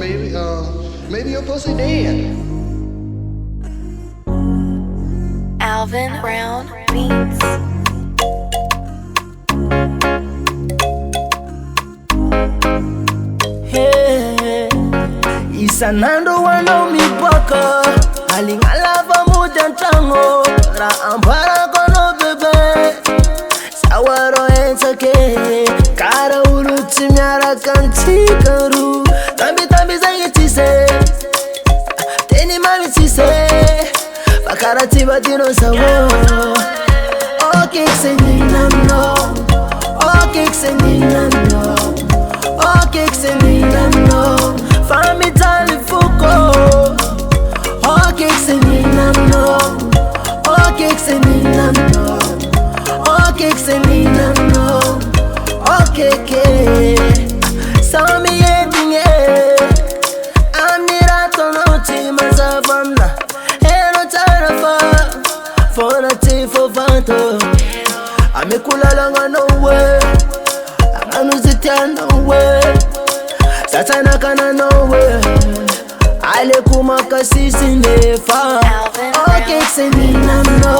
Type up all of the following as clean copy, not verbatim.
maybe your pussy dead. Alvin Brown Beats. Hey, isanando wanaomipaka alingalava muda ntango ra ampara kono bebe sawaro ensake kara uruti myara kantikaru tambi zayitise teni mami tise bakara tiba dino sawo okay seninamno okay seninamno okay seninamno fami tali fuko okay seninamno okay seninamno okay seninamno okay ke sami yedinge amirato no timazavamna eno tarafa fona tifo vanto amekulala no way anuzita no way satana kana no way ale kumaka sisi nefa okay seninamno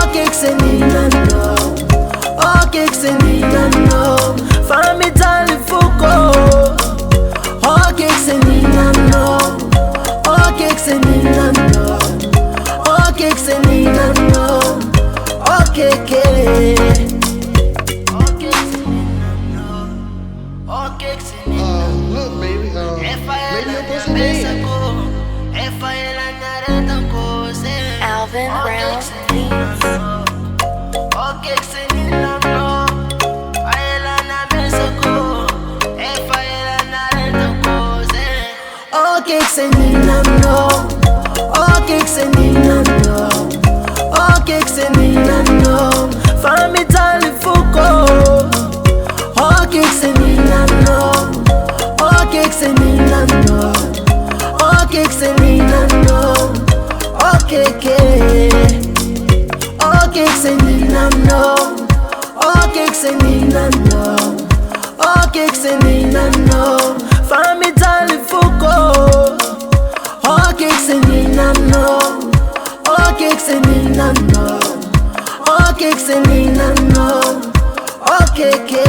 okay seninamno okay seninamno fami tali fuko okay seninamno okay seninamno okay seninamno okay ke Look, baby, maybe your pussy dead. Alvin Brown Beats. Okay, seninamno ayelana besako okay, seninamno okay, seninamno okay, seninamno fami tali fuko okay, seninamno okay, seninamno okay, seninamno okay ke okay, seninamno okay, seninamno okay, seninamno fami tali fuko okay, seninamno okay, seninamno okay, seninamno okay ke